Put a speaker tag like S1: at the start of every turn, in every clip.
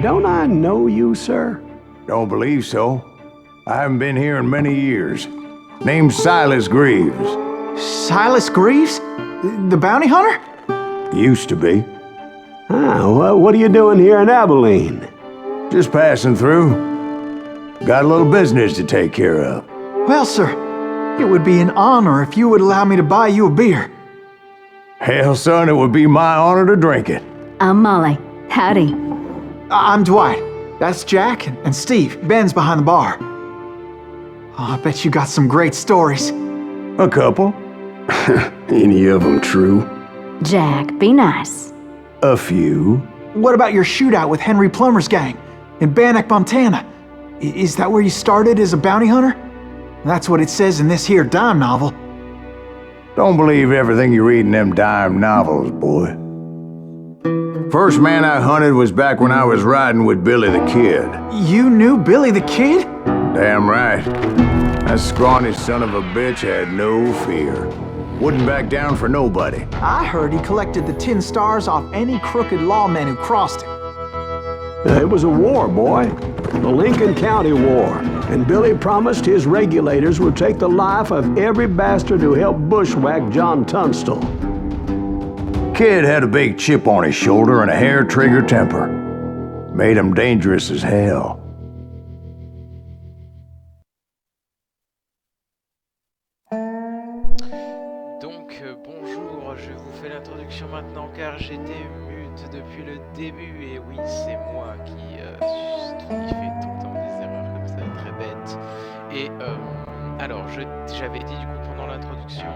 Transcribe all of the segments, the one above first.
S1: don't I know you, sir?
S2: Don't believe so. I haven't been here in many years. Name's Silas Greaves.
S3: Silas Greaves? The bounty hunter?
S2: Used to be.
S1: Well, what are you doing here in Abilene?
S2: Just passing through. Got a little business to take care of.
S3: Well, sir, it would be an honor if you would allow me to buy you a beer.
S2: Hell, son, it would be my honor to drink it.
S4: I'm Molly. Howdy.
S3: I'm Dwight. That's Jack and Steve. Ben's behind the bar. Oh, I bet you got some great stories.
S2: A couple.
S1: Any of them true?
S4: Jack, be nice.
S2: A few.
S3: What about your shootout with Henry Plummer's gang in Bannock, Montana? Is that where you started as a bounty hunter? That's what it says in this here dime novel.
S2: Don't believe everything you read in them dime novels, boy. First man I hunted was back when I was riding with Billy the Kid.
S3: You knew Billy the Kid?
S2: Damn right. That scrawny son of a bitch had no fear. Wouldn't back down for nobody.
S3: I heard he collected the 10 stars off any crooked lawmen who crossed him.
S1: It was a war, boy. The Lincoln County War. And Billy promised his regulators would take the life of every bastard who helped bushwhack John Tunstall.
S2: Kid had a big chip on his shoulder and a hair-trigger temper. Made him dangerous as hell.
S5: Bonjour, je vous fais l'introduction maintenant car j'étais mute depuis le début et oui c'est moi qui fait tout le temps des erreurs comme ça, très bête. Et alors j'avais dit du coup pendant l'introduction,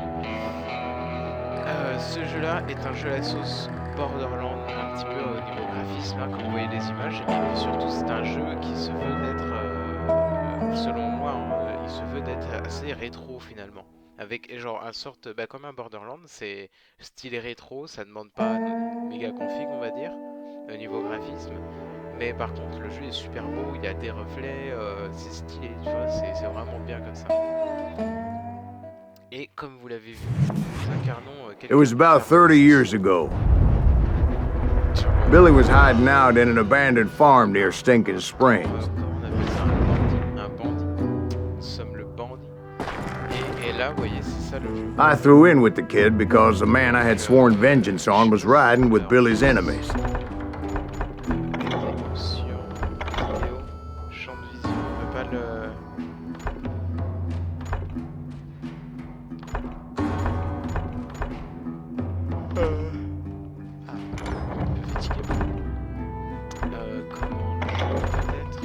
S5: ce jeu là est un jeu à la sauce Borderland un petit peu au niveau graphisme hein, quand vous voyez les images et surtout c'est un jeu qui se veut d'être, selon moi, hein, il se veut d'être assez rétro finalement. Avec genre un sorte, comme un Borderlands, c'est stylé rétro, ça demande pas une méga config on va dire, au niveau graphisme. Mais par contre le jeu est super beau, il y a des reflets, c'est stylé, tu vois, c'est vraiment bien comme ça. Et comme vous l'avez vu, nous incarnons
S2: It was about 30 years ago. Billy was hiding out in an abandoned farm near Stinking Springs.
S5: Comment on appelle ça, un bandit. Nous sommes le bandit. Et là, vous voyez, c'est ça le jeu.
S2: I threw in with the kid because the man I had sworn vengeance on was riding with Billy's enemies.
S5: Sur vidéo, champ de vision, on peut pas le... un peu fatigué. Comment le jeu peut-être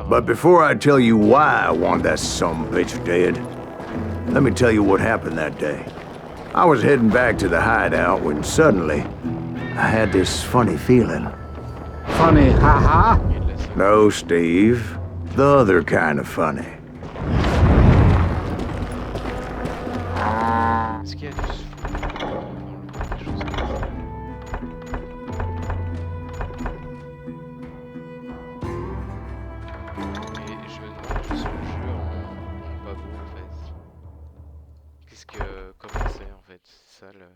S2: But before I tell you why I want that sumbitch dead, let me tell you what happened that day. I was heading back to the hideout when suddenly I had this funny feeling.
S1: Funny, haha?
S2: No, Steve. The other kind of funny.
S5: Est-ce qu'il y a du souffle dans le des choses comme ça? Et je me demande juste sur le jeu en pas beau en fait. Comment c'est en fait? C'est ça le...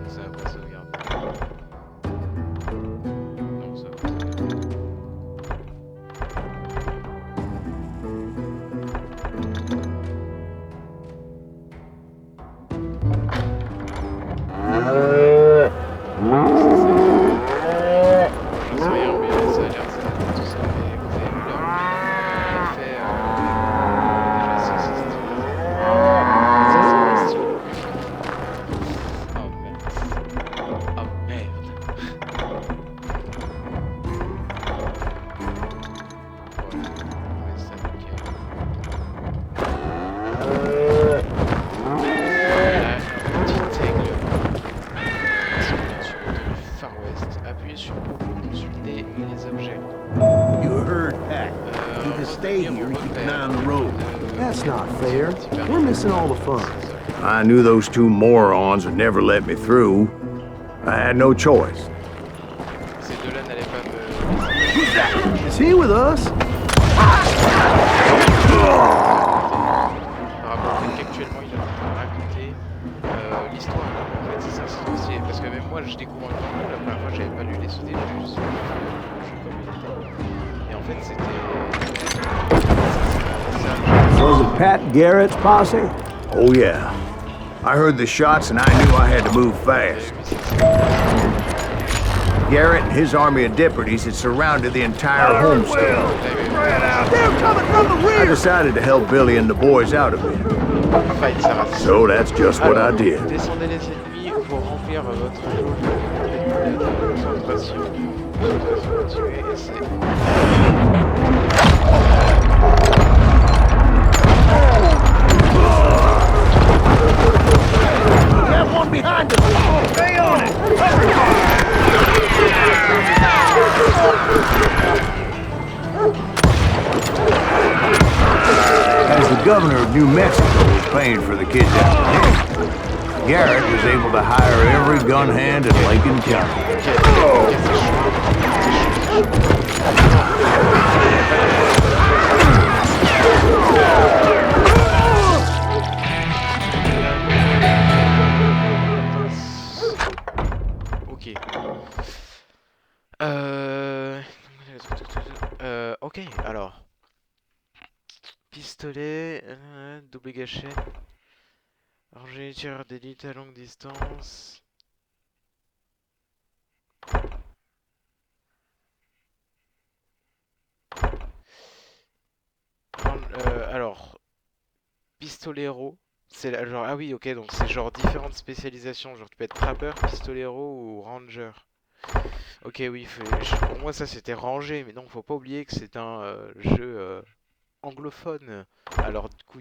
S5: Ça va pas sauvegarder.
S1: That's not fair. We're missing all the fun.
S2: I knew those two morons would never let me through. I had no choice.
S5: Ces deux-là n'allaient pas me...
S1: Is he with us?
S5: Par rapport au fait qu'actuellement il est en train de raconter l'histoire. En fait, c'est ça, c'est parce que même moi je découvre un peu la première fois j'avais pas lu les CD, j'ai juste vu le jeu comme il était. Et en fait c'était...
S1: Was it Pat Garrett's posse?
S2: Oh yeah. I heard the shots and I knew I had to move fast. Garrett and his army of deputies had surrounded the entire homestead. I decided to help Billy and the boys out of it. So that's just what I did.
S5: Descendez les ennemis pour remplir votre jauge de concentration. Continuez et c'est...
S2: One behind us! Stay on it! As the governor of New Mexico was paying for the kids' application, Garrett was able to hire every gun hand in Lincoln County.
S5: Ok, alors. Pistolet, double gâchette. Rangé tireur d'élite à longue distance. Alors, pistolero, c'est genre, ah oui, ok, donc c'est genre différentes spécialisations, genre tu peux être trappeur, pistolero ou ranger. Ok, oui, pour moi ça c'était rangé, mais non, faut pas oublier que c'est un jeu anglophone. Alors du coup,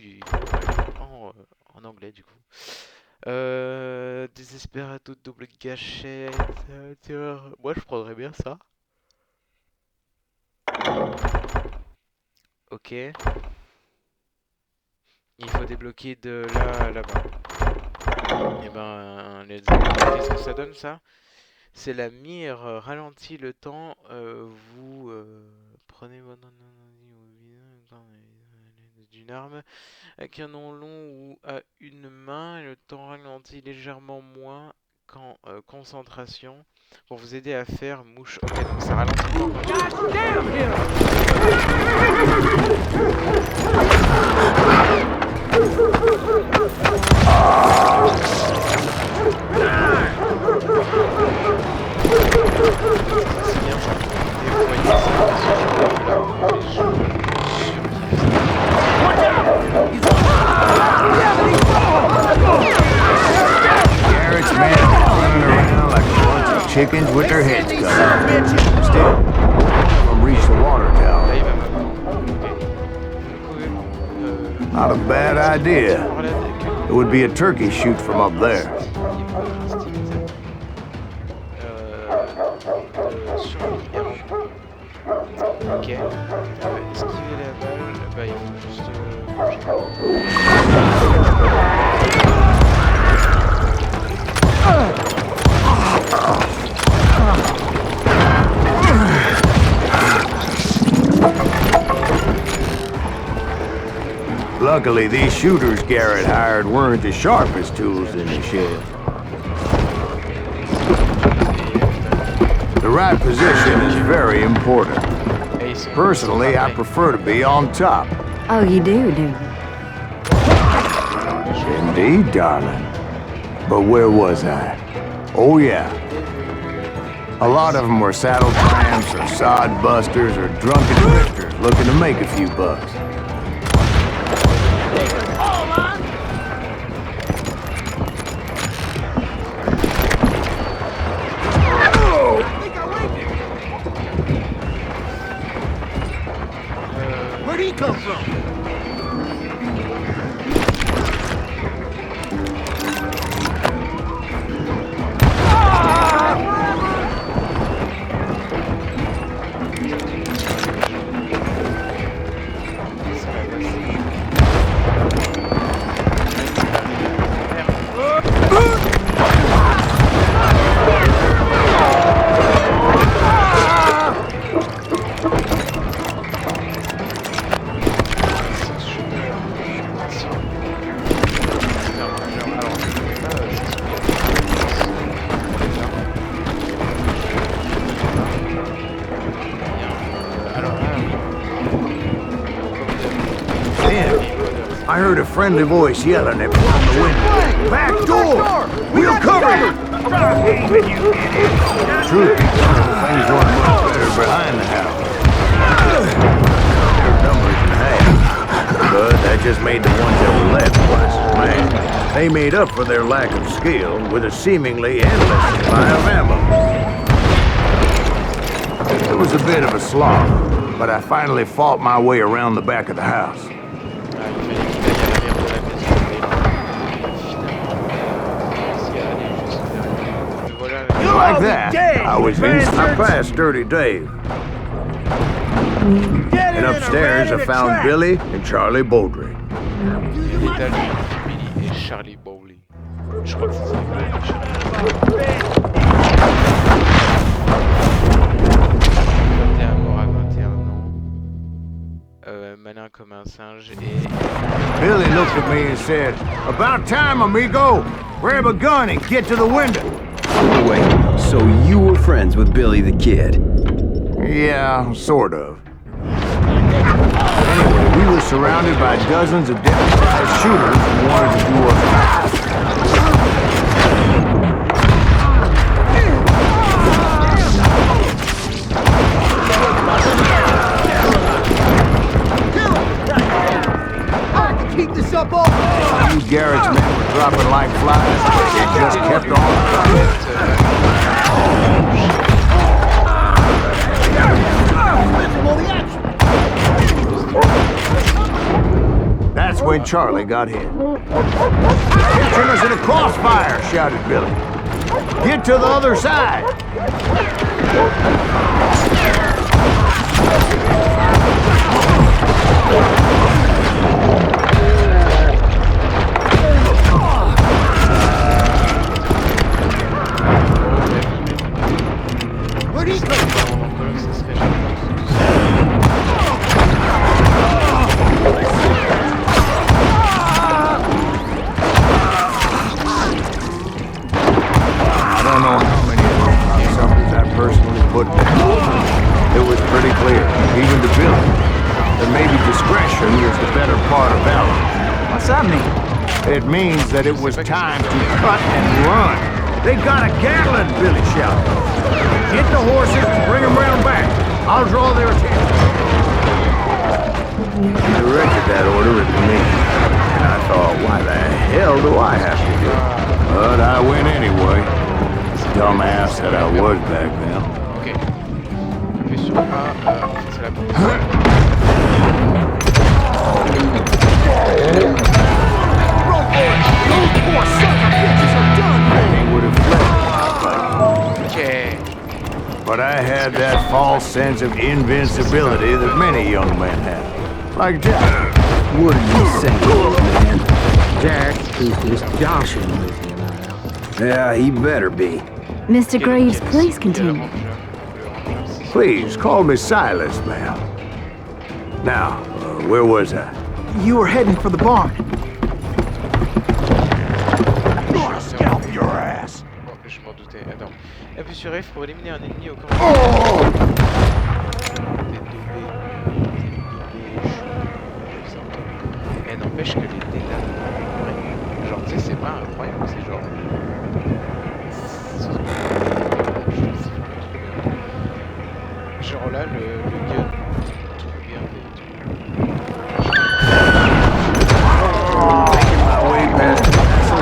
S5: en anglais du coup. Desperado double gâchette. Moi je prendrais bien ça. Ok. Il faut débloquer de là à là-bas. Et ben, qu'est-ce que ça donne ça? C'est la mire ralentit le temps. Vous prenez votre d'une arme à canon long ou à une main. Et le temps ralentit légèrement moins qu'en concentration. Pour vous aider à faire mouche. Ok, donc ça ralentit le temps.
S2: Garrett's men running around like a bunch of chickens with their heads cut off. Still, we'll reach the water tower. Not a bad idea. It would be a turkey shoot from up there.
S5: Ok. Esquiver la balle, bah il faut juste
S2: Luckily, these shooters Garrett hired weren't the sharpest tools in the shed. The right position is very important. Personally, I prefer to be on top.
S4: Oh, you do you?
S2: Indeed, darling. But where was I? Oh, yeah. A lot of them were saddle tramps or sod busters or drunken drifters looking to make a few bucks.
S1: Where'd he come from?
S2: I heard a friendly voice yelling at me from the window. Back door! We'll cover you! Truth be told, things weren't much better behind the house. Their numbers in half. But that just made the ones that were left twice as mad. They made up for their lack of skill with a seemingly endless supply of ammo. It was a bit of a slog, but I finally fought my way around the back of the house. Like that, I was in. I passed Dirty Dave. And upstairs, I found Billy and Charlie Bowdry.
S5: L'étage de Billy et Charlie Bowley. Je crois que c'est ça. 21 morts à 21 ans. Malin comme un singe et...
S2: Billy looked at me and said, "About time, amigo! Grab a gun and get to the window!"
S6: Wait, so you were friends with Billy the Kid?
S2: Yeah, sort of. Anyway, we were surrounded by dozens of different shooters who wanted to do us harm.
S7: Keep this up all
S2: You Garrett's men were dropping like flies. They just kept on. That's when Charlie got hit. "Catching us in a crossfire!" shouted Billy. "Get to the other side!"
S7: Where'd he come from?
S2: I don't know how many of those cocksuckers I personally put down. It was pretty clear, even to Billy, that maybe discretion was the better part of valor.
S3: What's that mean?
S2: It means that it was time to cut and run. They got a Gatling, Billy shouted. "Get the horses and bring them round back. I'll draw their attention." He directed that order at me, and I thought, why the hell do I have to do it? But I went anyway. Dumbass that I was back then.
S5: Ok. Appuie sur A, c'est la bonne.
S2: They would have fled.
S5: Ok.
S2: But I had that false sense of invincibility that many young men have. Like Jack.
S6: What are you saying, man? Jack is just joshing with you now. Yeah, he better be.
S4: Mr. Greaves, please continue.
S2: Please, call me Silas, ma'am. Now, where was I?
S3: You were heading for the barn.
S2: Scalp your ass.
S5: Bon, je m'en doutais. Attends. Appuie sur F pour éliminer un ennemi au commandement. Et n'empêche que les dégâts... Genre, tu sais, c'est pas incroyable, c'est genre... Genre là, le gun... Tout bien fait.
S2: Making my way past the castle.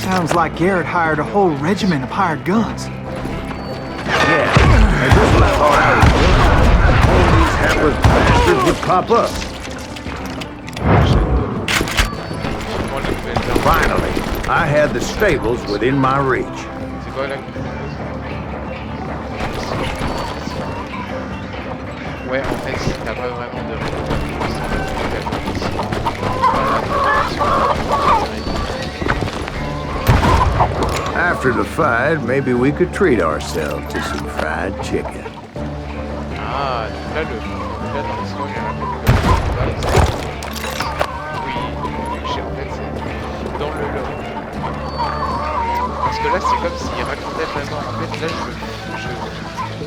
S3: Sounds like Garrett hired a whole regiment of hired guns.
S2: Yeah, and just when I thought I was done, all these hapless bastards would pop up. Finally, I had the stables within my reach.
S5: C'est quoi là? Ouais, en fait, t'as pas vraiment de
S2: After the fight, maybe we could treat ourselves to some fried chicken.
S5: Ah, là, là dans l'histoire, il raconte que oui, en fait, c'est dans le lore. Parce que là, c'est comme s'il racontait vraiment. En fait, là,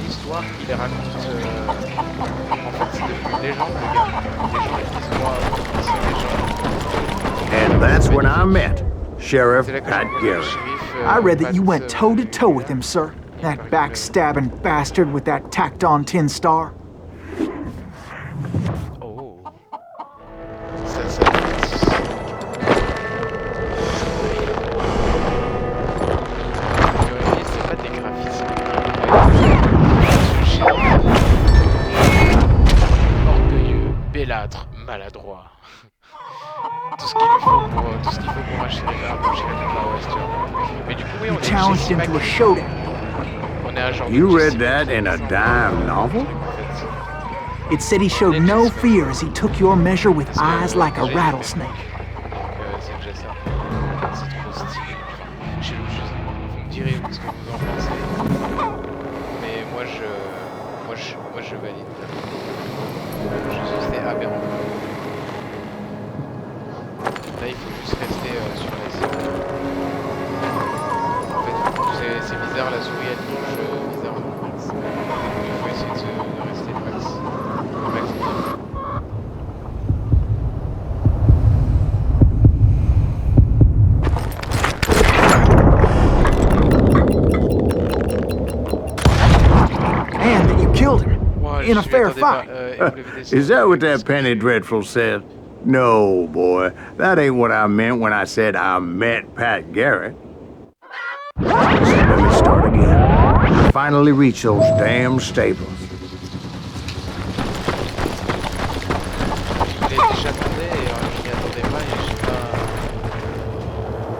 S5: l'histoire, il les raconte. En fait, c'est devenu une légende, le gars. Les gens, ils disent, waouh, c'est une légende.
S2: And that's when I met Sheriff
S5: C'est là que
S2: Pat
S5: j'ai rencontré le
S2: Garrett.
S5: shérif,
S3: I read that
S5: Pat,
S3: you went toe to toe with him, sir. That backstabbing bastard with that tacked on tin star.
S5: Oh. Ça. C'est pas des graphismes. Ce shérif. Orgueilleux, bellâtre, maladroit. Tout ce qu'il faut pour un shérif, Far West, tu vois. Mais du coup, oui, on est
S3: Challenged
S5: chez
S3: him to a
S5: Mac.
S3: showdown.
S5: On est un genre
S2: You
S5: de
S2: read that in a dime novel?
S3: It said he showed no fear as he took your measure with eyes like a rattlesnake.
S5: C'est déjà ça. C'est trop stylé. Enfin, vous me direz ce que vous en pensez. Mais moi je valide. C'est aberrant. Là il faut juste rester sur la cible. En fait, c'est bizarre, la souris elle bouge bizarrement. Il faut essayer de rester max.
S3: And that you killed him. In a fair fight.
S2: Is that what that Penny Dreadful said? No, boy. That ain't what I meant when I said I met Pat Garrett. So let me start again. I finally reached those damn stables.
S5: J'attendais et je m'y attendais pas et j'ai pas...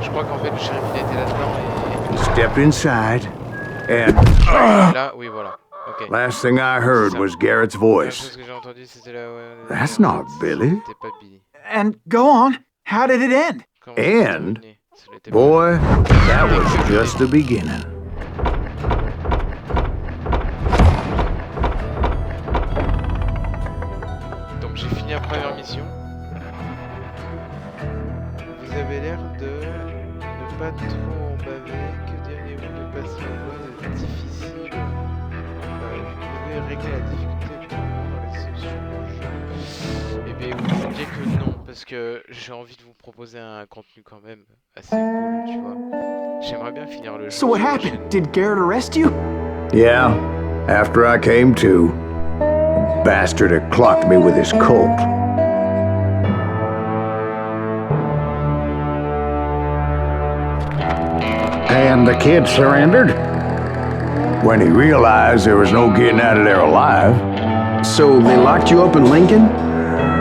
S5: Je crois qu'en fait le shérif il était là-dedans et...
S2: Stepped inside, and
S5: Là, oui voilà. Ok.
S2: last thing I heard was Garrett's
S5: La
S2: voice.
S5: chose que j'ai entendue c'était là...
S2: That's not Billy.
S5: C'était pas Billy.
S3: And go on. How did it end?
S5: Comment ça s'est
S2: And,
S5: terminé? Ça l'était pas.
S2: boy, that was just the beginning.
S5: Donc j'ai fini la première mission. Vous avez l'air de ne pas trop en baver. Que diriez-vous de passer en mode difficile? Vous pouvez régler la difficulté dans la solution du jeu. Eh bien écoute, je dis que non, parce que j'ai envie de vous proposer un contenu quand même assez cool, tu vois. J'aimerais bien finir le jeu.
S3: So what
S5: sur la
S3: happened?
S5: chaîne.
S3: Did Garrett arrest you?
S2: Yeah, after I came to, the bastard had clocked me with his Colt.
S6: And the kid surrendered?
S2: When he realized there was no getting out of there alive,
S1: So they locked you up in Lincoln?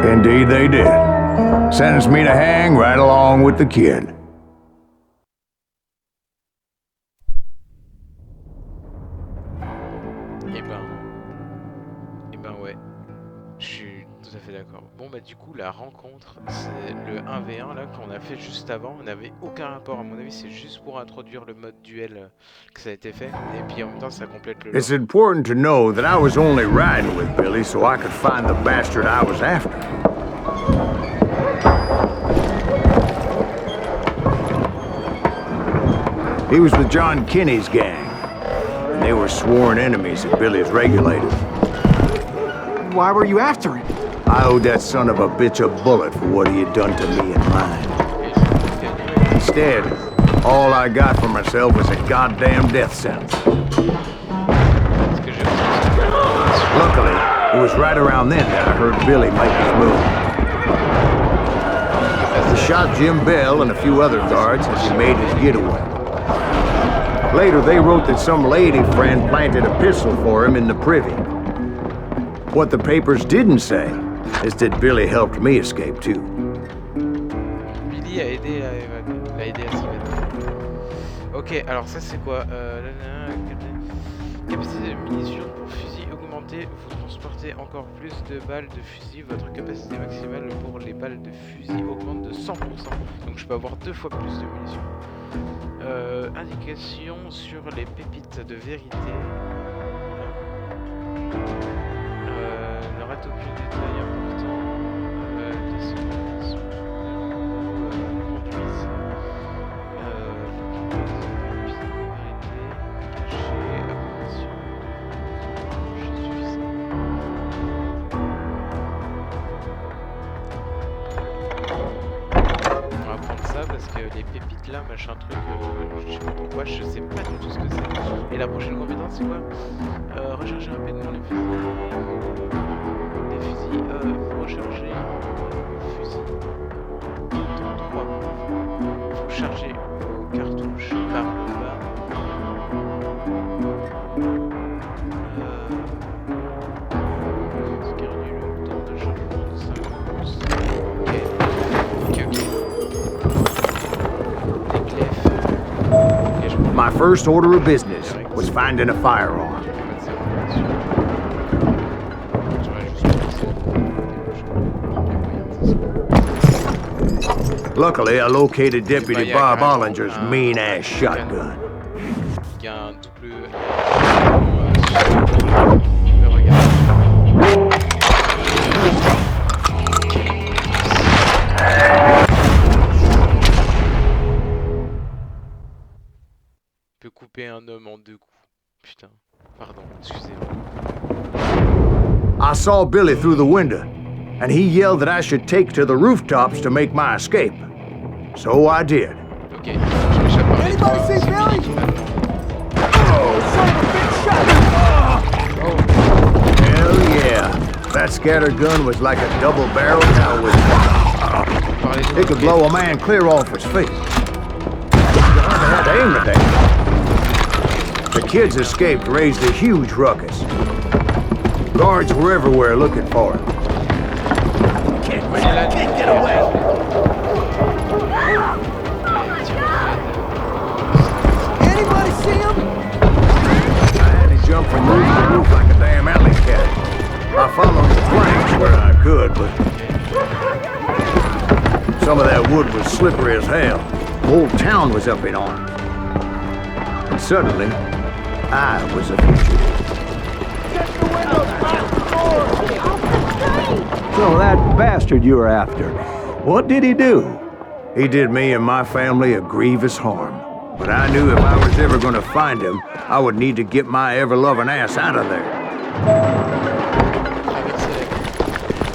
S2: indeed they did. Sentenced me to hang right along with the kid.
S5: Eh ben ouais, je suis tout à fait d'accord. Bon bah du coup la rencontre, c'est le 1v1 là qu'on a fait juste avant, on n'avait aucun rapport à mon avis, c'est juste pour introduire le mode duel que ça a été fait, et puis en même temps ça complète le
S2: It's
S5: lore.
S2: important to know that I was only riding with Billy so I could find the bastard I was after. He was with John Kinney's gang, and they were sworn enemies of Billy's regulators.
S3: Why were you after him?
S2: I owed that son of a bitch a bullet for what he had done to me and mine. Instead, all I got for myself was a goddamn death sentence.
S5: Ce que j'ai
S2: Luckily, it was right around then that I heard Billy make his move. He shot Jim Bell and a few other guards as he made his getaway. Later, they wrote that some lady friend planted a pistol for him in the privy. What the papers didn't say is that Billy helped me escape too.
S5: Billy a aidé à évader, a aidé à s'évader. Ok, alors ça c'est quoi Capacité de munitions pour fusil augmentée, vous transportez encore plus de balles de fusil, votre capacité maximale pour les balles de fusil augmente de 100%, donc je peux avoir 2 fois plus de munitions. Indication sur les pépites de vérité. les pépites là, machin truc, je sais pas pourquoi, je sais pas du tout ce que c'est. Et la prochaine compétence c'est quoi? Recharger rapidement les fusils. Les fusils, pour recharger le fusil. 3. Faut charger vos cartouches par le bas. Ce qui réduit le temps de chargement de 5 pouces. Ok.
S2: My first order of business was finding a firearm. Luckily, I located Deputy Bob Ollinger's mean-ass shotgun.
S5: Peut couper un homme en 2 coups. Putain, pardon, excusez-moi.
S2: I saw Billy through the window, and he yelled that I should take to the rooftops to make my escape. So I did.
S5: Ok, je m'échappe par les toits.
S7: Anybody see Billy?
S2: Hell yeah. That scatter gun was like a double barrel now with it could blow a man clear off his feet. You hardly had to aim the thing. The kids escaped raised a huge ruckus. Guards were everywhere looking for him.
S7: Can't get away! Anybody see him?
S2: I had to jump from roof to roof like a damn alley cat. I followed the planks where I could, but some of that wood was slippery as hell. The whole town was up in arms. And suddenly, I was a fugitive.
S1: So that bastard you were after, what did he do?
S2: He did me and my family a grievous harm. But I knew if I was ever going to find him, I would need to get my ever-loving ass out of there.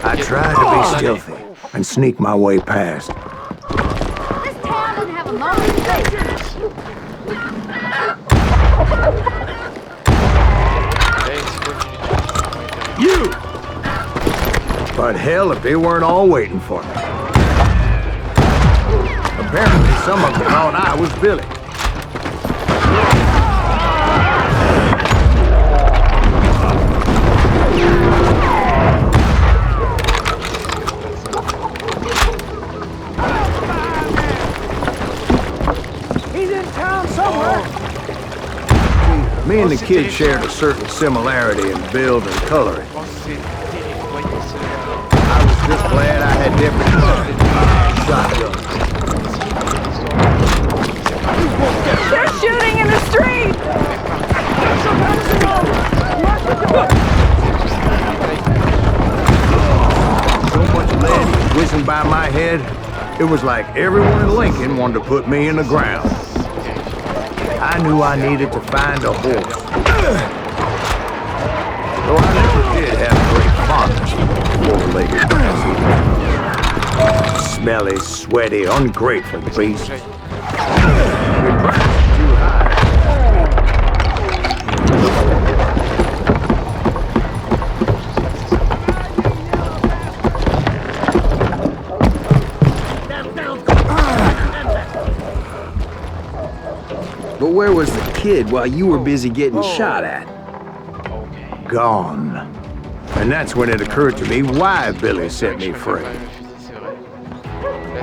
S2: I tried to be stealthy and sneak my way past.
S4: This town doesn't have a moment's patience.
S2: You! But hell, if they weren't all waiting for me. Apparently, some of them thought I was Billy.
S7: He's in town somewhere.
S2: Me and the kid shared a certain similarity in build and coloring. I was just glad I had Deputy shotgun.
S8: They're shooting in the street!
S2: So much lead whizzing by my head, it was like everyone in Lincoln wanted to put me in the ground. I knew I needed to find a horse. Though I never did have great fondness for four-legged asses. Smelly, sweaty, ungrateful beast. We priced too high.
S6: But where was the kid while you were busy getting shot at?
S2: Gone. And that's when it occurred to me why Billy set me free.
S5: Là,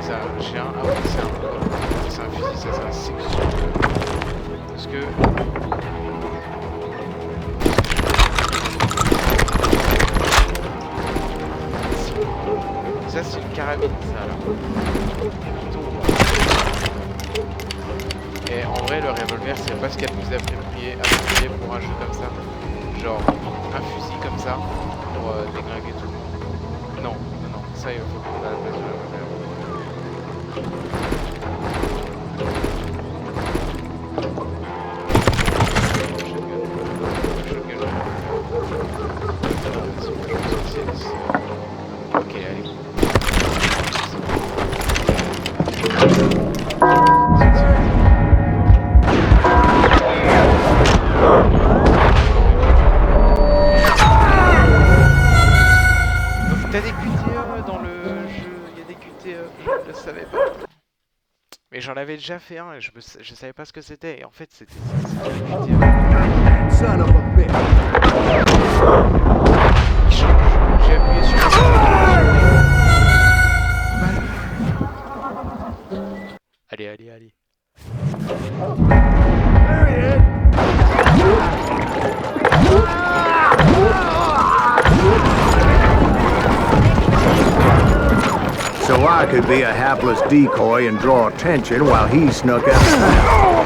S5: c'est un chien. Ah ouais, c'est un fusil, ça, c'est un section. Parce que... Ça, c'est une carabine, ça, là. Et en vrai, le revolver, c'est pas ce qu'il y a de plus approprié pour un jeu comme ça. Genre, un fusil comme ça, pour déglinguer tout le monde. Non, non, non, ça, il faut prendre à la place du revolver. Ok, allez. T'as des QTE dans le jeu, il y a des QTE, je ne le savais pas. Mais j'en avais déjà fait un et je savais pas ce que c'était. Et en fait, c'était des QTE.
S7: Son of a bitch.
S5: J'ai appuyé sur la Allez, allez, allez.
S7: There he is.
S2: So I could be a hapless decoy and draw attention while he snuck out of town.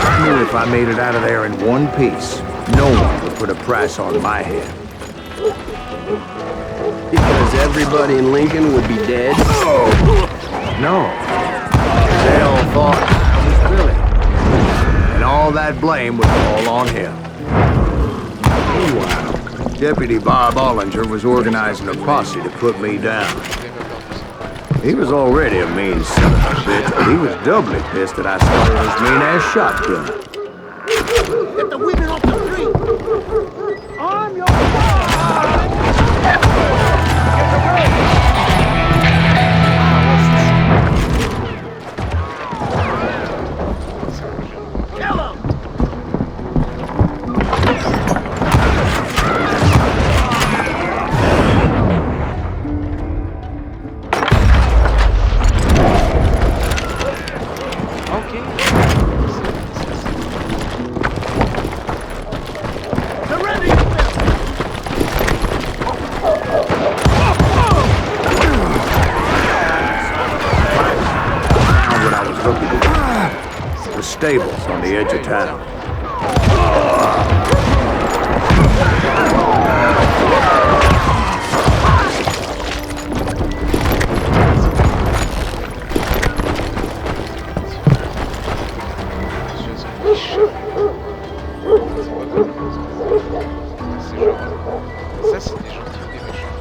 S2: I knew if I made it out of there in one piece, no one would put a price on my head.
S6: Because everybody in Lincoln would be dead?
S2: No. They all thought I was Billy. And all that blame would fall on him. Meanwhile, Deputy Bob Ollinger was organizing a posse to put me down. He was already a mean son of a bitch, but he was doubly pissed that I stole his mean-ass shotgun.
S7: Get the women off the street. I'm your
S2: Stables on the edge of town.
S5: Ça, c'est des gentils ou des méchants?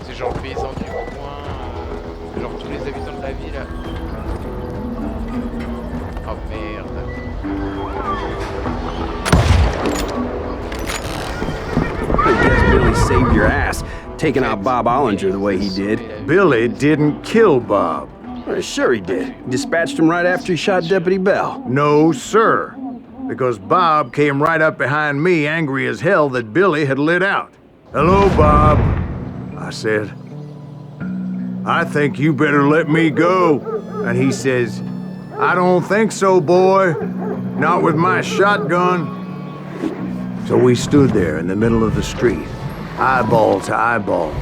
S5: C'est genre le paysan du coin, genre tous les habitants de la ville. Oh merde.
S6: I guess Billy saved your ass, taking out Bob Ollinger the way he did.
S2: Billy didn't kill Bob.
S6: Well, sure he did. He dispatched him right after he shot Deputy Bell.
S2: No, sir. Because Bob came right up behind me, angry as hell that Billy had lit out. Hello, Bob, I said. I think you better let me go. And he says, I don't think so, boy. Not with my shotgun. So we stood there in the middle of the street, eyeball to eyeball.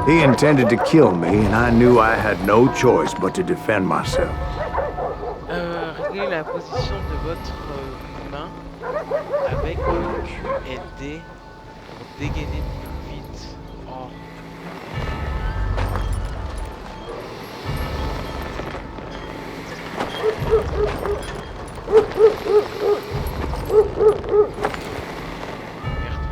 S2: He intended to kill me, and I knew I had no choice but to defend myself.
S5: Réglez la position de votre main avec QLD pour dégainer plus vite. Oh. Merde.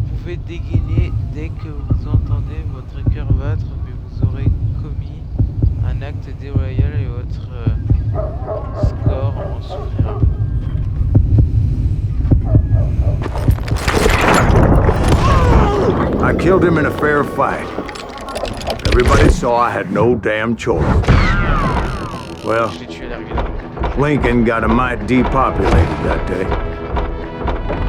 S5: Vous pouvez dégainer dès que vous entendez votre cœur battre, mais vous aurez commis un acte déloyal et votre score en souffrira.
S2: I killed him in a fair fight. Everybody saw I had no damn choice. Well,
S5: Je l'ai tué à l'arrivée là.
S2: Lincoln got a mite depopulated that day.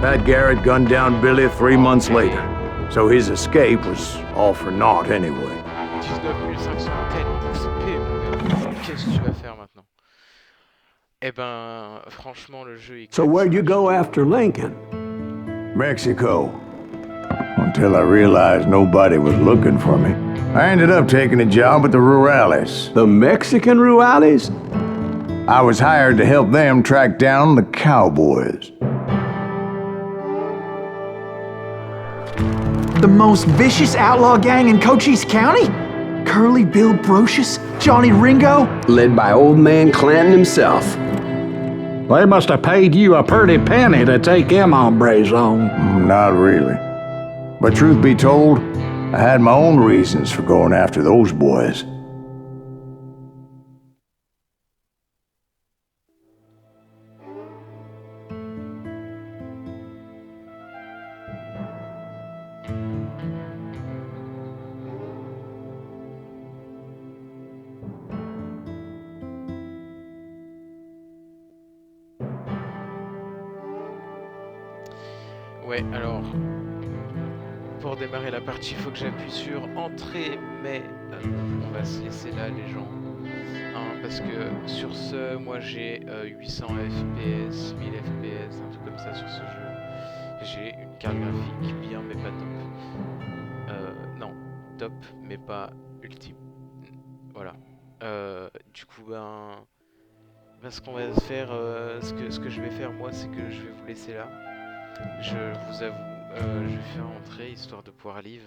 S2: Pat Garrett gunned down Billy 3 months later, so his escape was all for naught anyway.
S5: 19 504 XP, mon gars. Qu'est-ce que tu vas faire maintenant? Eh ben, franchement, le jeu est...
S1: So where'd you go after Lincoln?
S2: Mexico. Until I realized nobody was looking for me. I ended up taking a job at the Rurales.
S1: The Mexican Rurales?
S2: I was hired to help them track down the cowboys.
S3: The most vicious outlaw gang in Cochise County? Curly Bill Brocious? Johnny Ringo?
S6: Led by old man Clanton himself.
S9: They must have paid you a pretty penny to take them hombres on.
S2: Not really. But truth be told, I had my own reasons for going after those boys.
S5: Ouais, alors, pour démarrer la partie, il faut que j'appuie sur Entrée, mais on va se laisser là, les gens. Hein, parce que sur ce, moi j'ai 800 FPS, 1000 FPS, un truc comme ça sur ce jeu. J'ai une carte graphique bien, mais pas top. Non, top, mais pas ultime. Voilà. Du coup, ce qu'on va faire, ce que je vais faire moi, c'est que je vais vous laisser là. Je vous avoue, je vais faire entrer histoire de pouvoir live.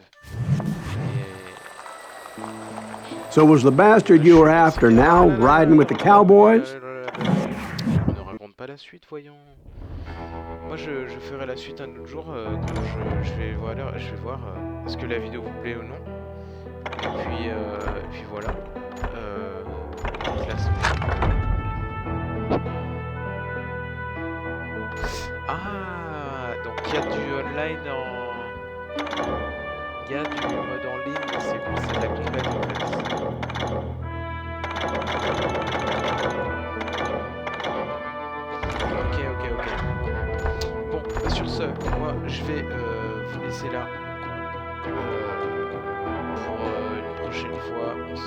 S5: Et...
S1: So was the bastard you were after now riding with the cowboys?
S5: On ne raconte pas la suite, voyons. Moi, je ferai la suite un autre jour quand je vais voir, est-ce que la vidéo vous plaît ou non. Et puis voilà. Classement. Ah, donc il y a du online il y a du mode en ligne, c'est bon, c'est de la compète en fait. Ok. Bon, bah sur ce, moi je vais vous laisser là. Pour une prochaine fois, je vous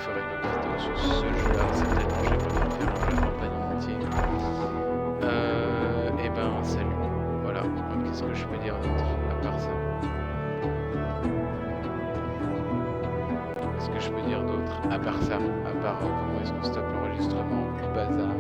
S5: ferai une autre vidéo sur ce jeu-là. Certainement, j'aimerais bien faire la campagne en entier. Et ben, salut. Voilà. Qu'est-ce que je peux dire d'autre à part ça? Qu'est-ce que je peux dire d'autre à part ça? À part comment est-ce qu'on stoppe l'enregistrement, le bazar.